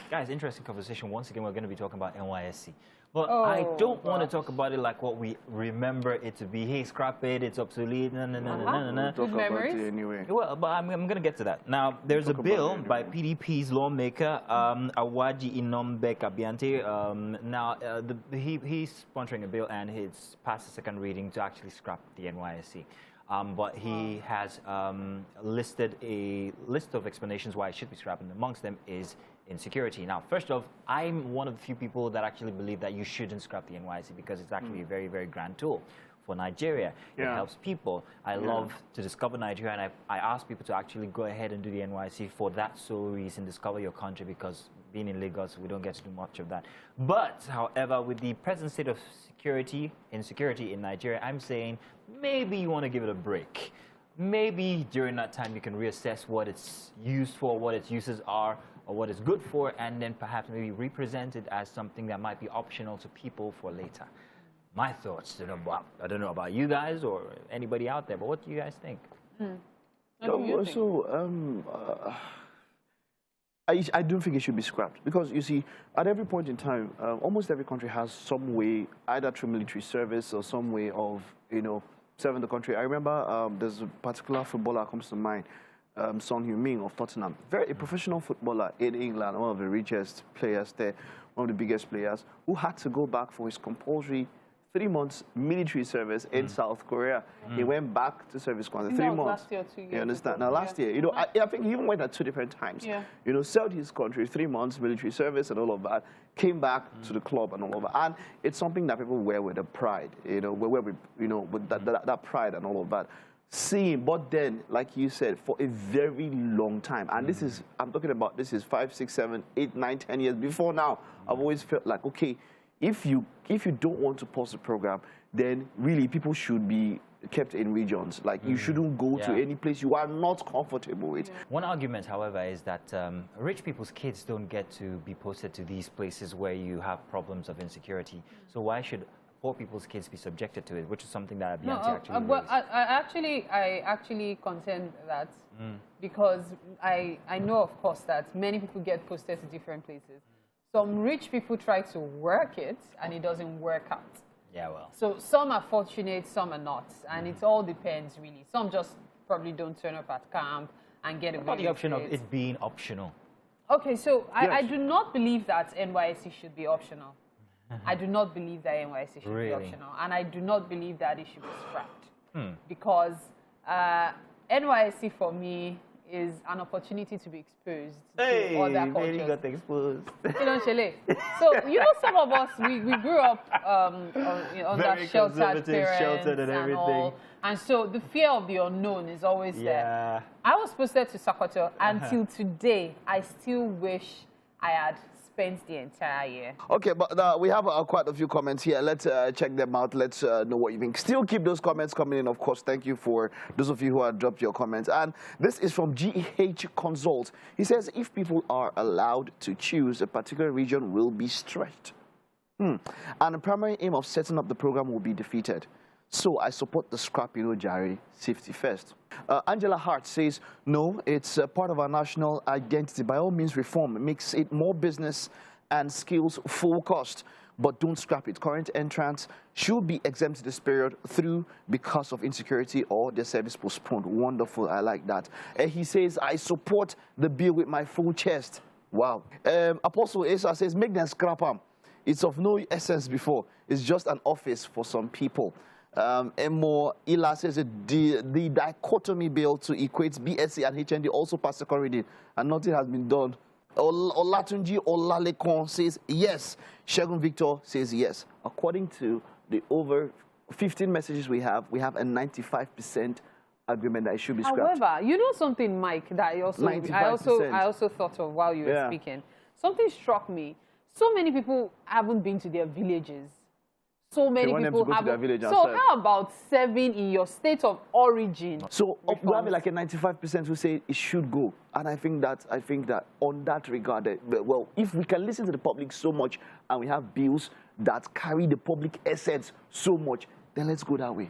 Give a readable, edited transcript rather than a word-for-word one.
Guys, interesting conversation. Once again, we're going to be talking about NYSC. But I don't want to talk about it like what we remember it to be. Hey, scrap it, it's obsolete. Talk about it anyway. Well, but I'm going to get to that. Now, there's a bill by PDP's lawmaker, Awaji Inombe Kabiante. He's sponsoring a bill and he's passed the second reading to actually scrap the NYSC. But he has listed a list of explanations why it should be scrapped, and amongst them is insecurity. Now, first off, I'm one of the few people that actually believe that you shouldn't scrap the NYSC because it's actually a very, very grand tool for Nigeria. It helps people. I love to discover Nigeria, and I ask people to actually go ahead and do the NYSC for that sole reason, discover your country, because being in Lagos, we don't get to do much of that. But, however, with the present state of insecurity in Nigeria, I'm saying maybe you want to give it a break. Maybe during that time you can reassess what it's used for, what its uses are, or what it's good for, and then perhaps maybe represent it as something that might be optional to people for later. My thoughts, I don't know about you guys or anybody out there, but what do you guys think? I don't think it should be scrapped because, you see, at every point in time, almost every country has some way, either through military service or some way of, serving the country. I remember there's a particular footballer that comes to mind, Son Heung-min of Tottenham. A professional footballer in England, one of the richest players there, one of the biggest players, who had to go back for his compulsory 3 months military service in South Korea. He went back to service for 3 months. Last year, 2 years. You understand? Now, last year, I think he even went at 2 different times. Served his country 3 months military service and all of that, came back to the club and all of that. And it's something that people wear with a pride, with that pride and all of that. But then, like you said, for a very long time, and this is, I'm talking about, this is 5, 6, 7, 8, 9, 10 years before now, I've always felt like, okay, if you don't want to pause the program, then really people should be kept in regions. Like you shouldn't go to any place you are not comfortable with. One argument, however, is that rich people's kids don't get to be posted to these places where you have problems of insecurity. So why should poor people's kids be subjected to it, which is something that actually well, I actually contend that because I know, of course, that many people get posted to different places. Some rich people try to work it, and it doesn't work out. Yeah, well. So some are fortunate, some are not, and it all depends, really. Some just probably don't turn up at camp and get away with it. The option of it being optional. Okay, so I do not believe that NYSC should be optional. I do not believe that NYSC should be optional, and I do not believe that it should be scrapped. Because NYSC, for me, is an opportunity to be exposed to other cultures. Hey, got exposed. So, some of us, we grew up under sheltered parents and everything. All. And so the fear of the unknown is always there. I was posted to Sokoto until today. I still wish I had spent the entire year. Okay, but we have quite a few comments here. Let's check them out. Let's know what you think. Still keep those comments coming in, of course. Thank you for those of you who have dropped your comments. And this is from GH Consult. He says, if people are allowed to choose, a particular region will be stretched. And the primary aim of setting up the program will be defeated. So I support the scrap, Jari, safety first. Angela Hart says, no, it's part of our national identity. By all means, reform makes it more business and skills focused, but don't scrap it. Current entrants should be exempted this period through because of insecurity or their service postponed. Wonderful, I like that. He says, I support the bill with my full chest. Wow. Apostle Asa says, make them scrap them. It's of no essence before. It's just an office for some people. Emo Ila says the dichotomy bill to equate BSc and HND also passed second reading and nothing has been done. Olatunji Olalekon says yes. Shegun Victor says yes. According to the over 15 messages we have a 95% agreement that it should be scrapped. However, you know something, Mike, that I also thought of while you were speaking. Something struck me. So many people haven't been to their villages. So many people have. So how about serving in your state of origin? So we have like a 95% who say it should go, and I think that on that regard, well, if we can listen to the public so much, and we have bills that carry the public assets so much, then let's go that way.